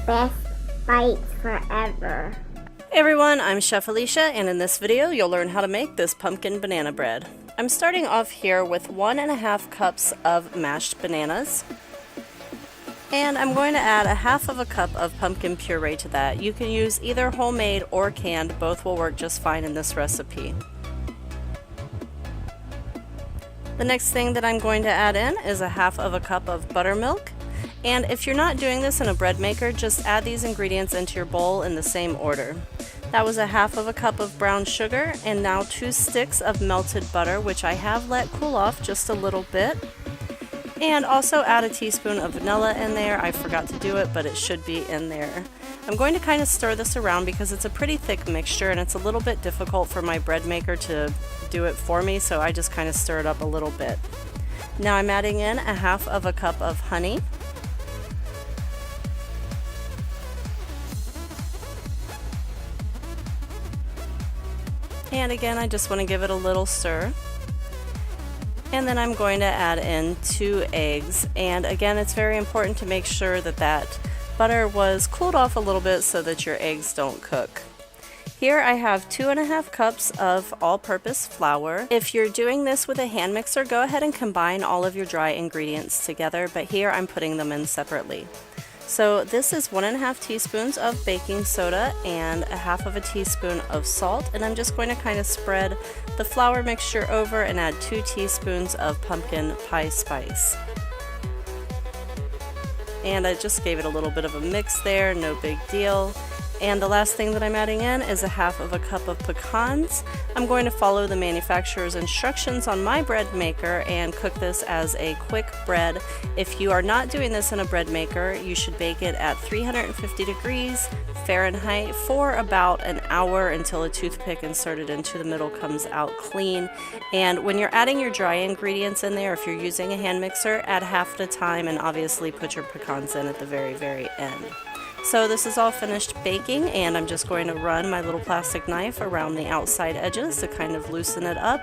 best bites forever. Hey everyone, I'm Chef Alicia, and in this video you'll learn how to make this pumpkin banana bread. I'm starting off here with 1.5 cups of mashed bananas, and I'm going to add 1/2 cup of pumpkin puree to that. You can use either homemade or canned, both will work just fine in this recipe. The next thing that I'm going to add in is 1/2 cup of buttermilk. And if you're not doing this in a bread maker, just add these ingredients into your bowl in the same order. That was 1/2 cup of brown sugar, and now 2 sticks of melted butter, which I have let cool off just a little bit. And also add a teaspoon of vanilla in there. I forgot to do it, but it should be in there. I'm going to kind of stir this around because it's a pretty thick mixture and it's a little bit difficult for my bread maker to do it for me, so I just kind of stir it up a little bit. Now I'm adding in 1/2 cup of honey. And again, I just want to give it a little stir. And then I'm going to add in 2 eggs. And again, it's very important to make sure that that butter was cooled off a little bit so that your eggs don't cook. Here I have 2.5 cups of all-purpose flour. If you're doing this with a hand mixer, go ahead and combine all of your dry ingredients together, but here I'm putting them in separately. So this is 1.5 teaspoons of baking soda and 1/2 teaspoon of salt, and I'm just going to kind of spread the flour mixture over and add 2 teaspoons of pumpkin pie spice. And I just gave it a little bit of a mix there, no big deal. And the last thing that I'm adding in is 1/2 cup of pecans. I'm going to follow the manufacturer's instructions on my bread maker and cook this as a quick bread. If you are not doing this in a bread maker, you should bake it at 350 degrees Fahrenheit for about an hour until a toothpick inserted into the middle comes out clean. And when you're adding your dry ingredients in there, if you're using a hand mixer, add half at a time and obviously put your pecans in at the very end. So this is all finished baking, and I'm just going to run my little plastic knife around the outside edges to kind of loosen it up,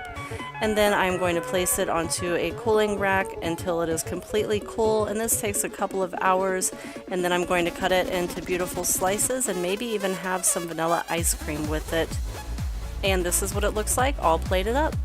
and then I'm going to place it onto a cooling rack until it is completely cool, and this takes a couple of hours, and then I'm going to cut it into beautiful slices and maybe even have some vanilla ice cream with it. And this is what it looks like all plated up.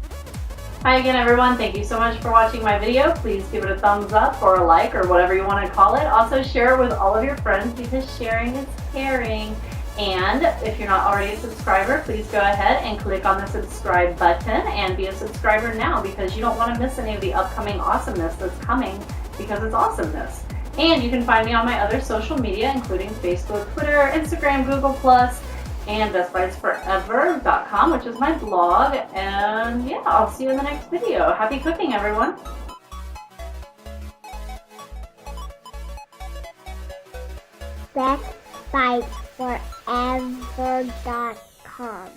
Hi again everyone, thank you so much for watching my video. Please give it a thumbs up or a like or whatever you want to call it. Also share it with all of your friends because sharing is caring. And if you're not already a subscriber, please go ahead and click on the subscribe button and be a subscriber now because you don't want to miss any of the upcoming awesomeness that's coming because it's awesomeness. And you can find me on my other social media including Facebook, Twitter, Instagram, Google+, and bestbitesforever.com, which is my blog. And yeah, I'll see you in the next video. Happy cooking, everyone. bestbitesforever.com